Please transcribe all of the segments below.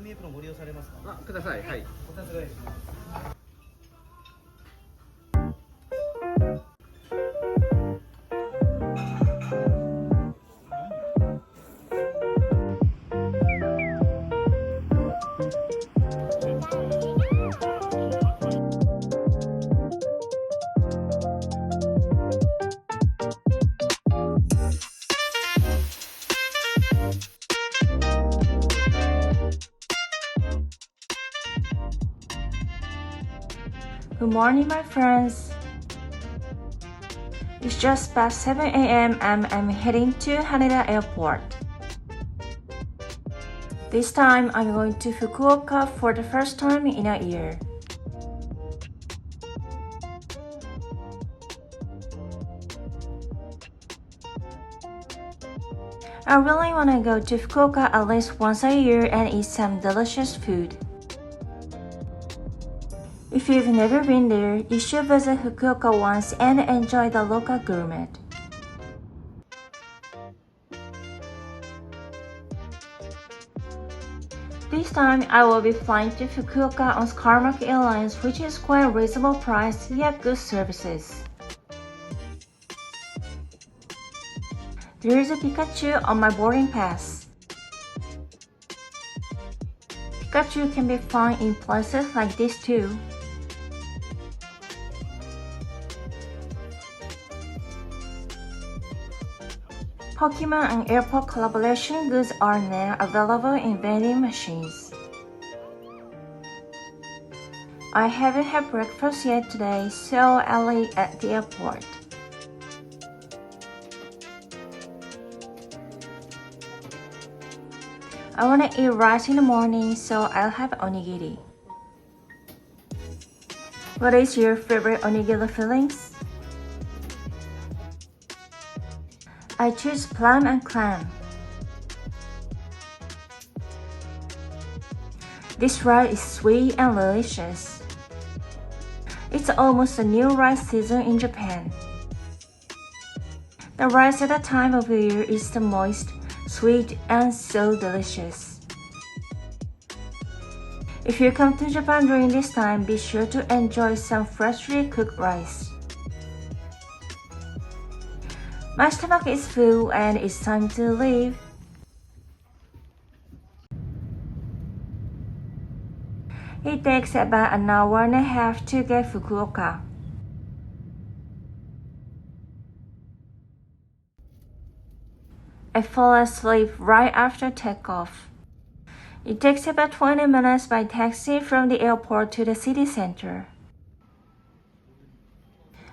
紙エプロンご利用されますか？ください。はい。お尋ねします。Good morning, my friends. It's just past 7 a.m. and I'm heading to Haneda Airport. This time, I'm going to Fukuoka for the first time in a year. I really want to go to Fukuoka at least once a year and eat some delicious food. If you've never been there, you should visit Fukuoka once and enjoy the local gourmet. This time, I will be flying to Fukuoka on CONRAN Airlines, which is quite a reasonable price yet good services. There is a Pikachu on my boarding pass. Pikachu can be found in places like this too. Pokemon and airport collaboration goods are now available in vending machines. I haven't had breakfast yet today, so I'll eat at the airport. I want to eat rice in the morning, so I'll have onigiri. What is your favorite onigiri fillings? I choose plum and clam. This rice is sweet and delicious. It's almost a new rice season in Japan. The rice at that time of the year is the moist, sweet, and so delicious. If you come to Japan during this time, be sure to enjoy some freshly cooked rice. My stomach is full and it's time to leave. It takes about an hour and a half to get Fukuoka. I fall asleep right after takeoff. It takes about 20 minutes by taxi from the airport to the city center.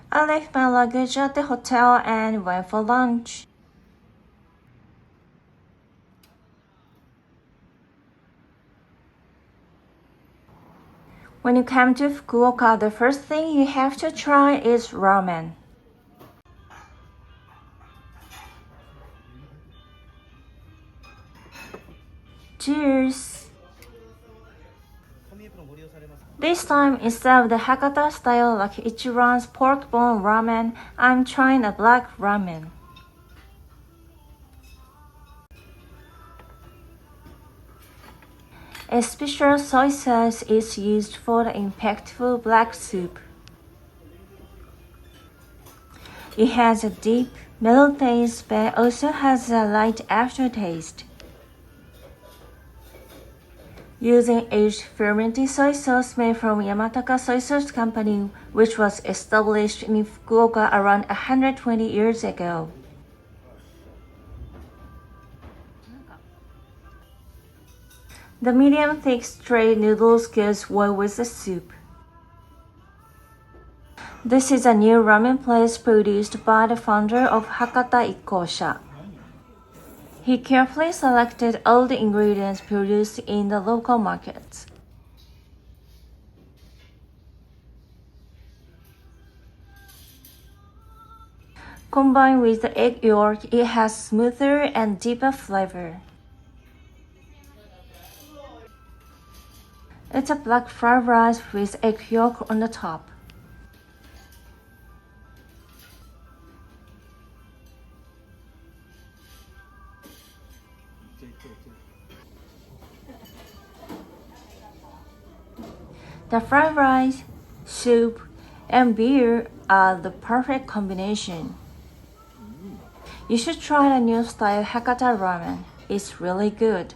I left my luggage at the hotel and went for lunch. When you come to Fukuoka, the first thing you have to try is ramen. Cheers! This time, instead of the Hakata style like Ichiran's pork bone ramen, I'm trying a black ramen. A special soy sauce is used for the impactful black soup. It has a deep, mellow taste but also has a light aftertaste. Using aged fermented soy sauce made from Yamataka Soy Sauce Company, which was established in Fukuoka around 120 years ago. The medium-thick straight noodles goes well with the soup. This is a new ramen place produced by the founder of Hakata Ikkosha. He carefully selected all the ingredients produced in the local markets. Combined with the egg yolk, it has smoother and deeper flavor. It's a black fried rice with egg yolk on the top. The fried rice, soup, and beer are the perfect combination. You should try the new style Hakata ramen. It's really good.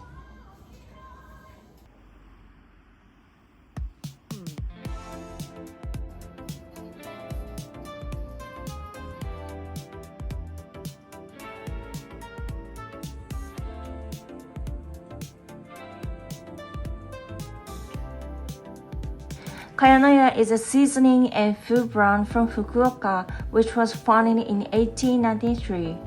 KAYANOYA is a seasoning and food brand from Fukuoka, which was founded in 1893.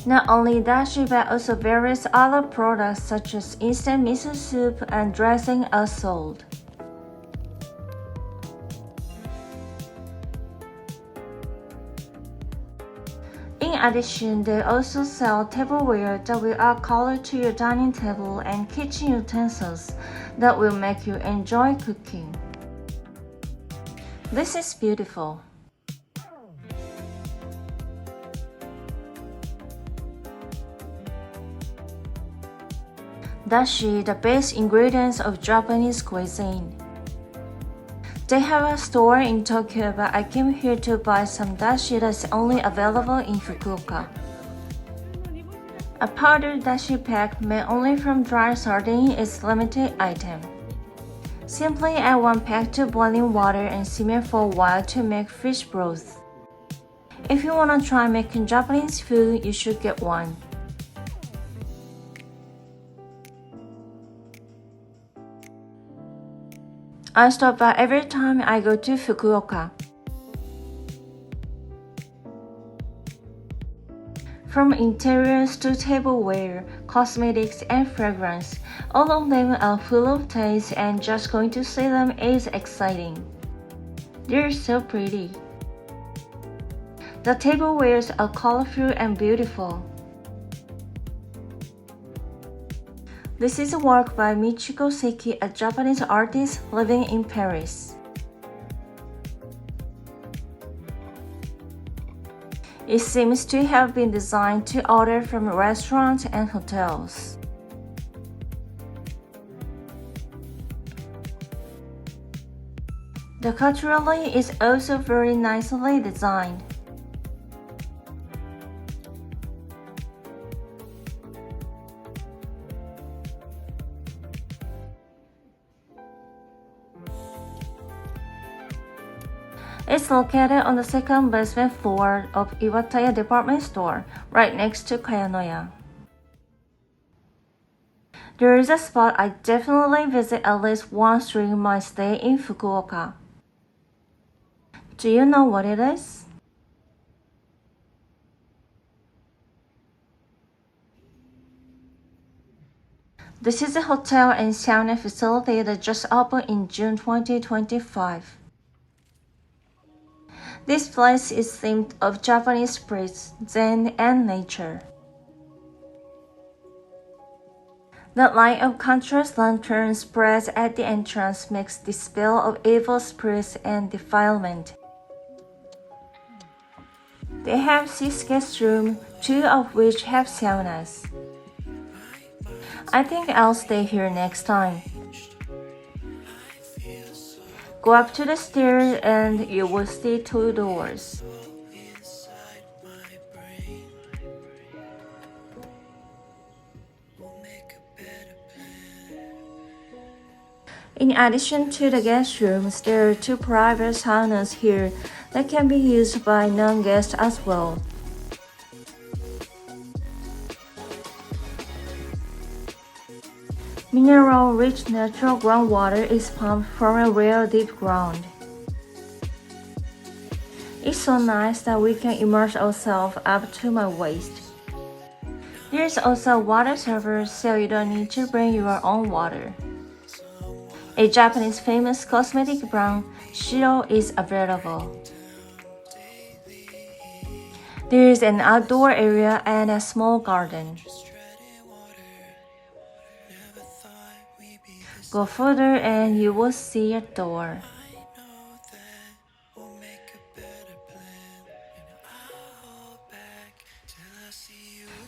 Not only dashi but also various other products such as instant miso soup and dressing are sold. In addition, they also sell tableware that will add color to your dining table and kitchen utensils that will make you enjoy cooking. This is beautiful. Dashi, the base ingredients of Japanese cuisine. They have a store in Tokyo, but I came here to buy some dashi that's only available in Fukuoka. A powdered dashi pack made only from dry sardine is a limited item. Simply add 1 pack to boiling water and simmer for a while to make fish broth. If you want to try making Japanese food, you should get one. I stop by every time I go to Fukuoka. From interiors to tableware, cosmetics and fragrance, all of them are full of taste and just going to see them is exciting. They're so pretty. The tablewares are colorful and beautiful. This is a work by Michiko Seki, a Japanese artist living in Paris. It seems to have been designed to order from restaurants and hotels. The cutlery is also very nicely designed. It's located on the second basement floor of Iwataya department store, right next to KAYANOYA. There is a spot I definitely visit at least once during my stay in Fukuoka. Do you know what it is? This is a hotel and sauna facility that just opened in June 2025. This place is themed of Japanese spirits, Zen, and nature. The light of contrast lantern spreads at the entrance makes the spell of evil spirits and defilement. They have 6 guest rooms, 2 of which have saunas. I think I'll stay here next time. Go up to the stairs and you will see 2 doors. In addition to the guest rooms, there are 2 private saunas here that can be used by non-guests as well. Mineral-rich natural groundwater is pumped from a real deep ground. It's so nice that we can immerse ourselves up to my waist. There's also a water server, so you don't need to bring your own water. A Japanese famous cosmetic brand, Shiro, is available. There is an outdoor area and a small garden. Go further and you will see a door.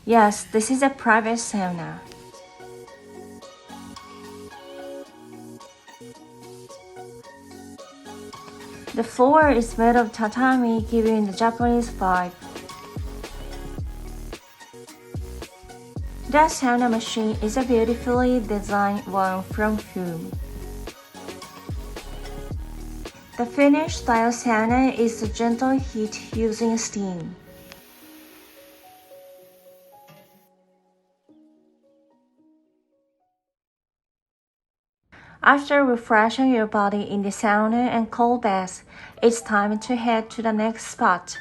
Yes, this is a private sauna. The floor is made of tatami, giving the Japanese vibe. The sauna machine is a beautifully designed one from foam. The Finnish style sauna is a gentle heat using steam. After refreshing your body in the sauna and cold bath, it's time to head to the next spot.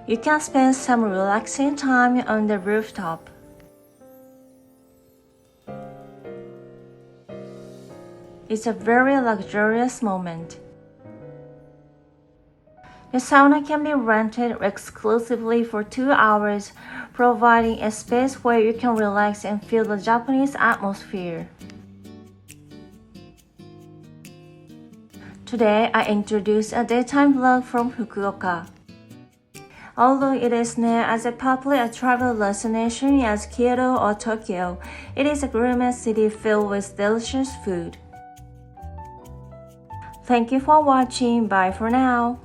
You can spend some relaxing time on the rooftop. It's a very luxurious moment. The sauna can be rented exclusively for 2 hours, providing a space where you can relax and feel the Japanese atmosphere. Today, I introduced a daytime vlog from Fukuoka. Although it is not as popular a travel destination as Kyoto or Tokyo, it is a gourmet city filled with delicious food. Thank you for watching. Bye for now.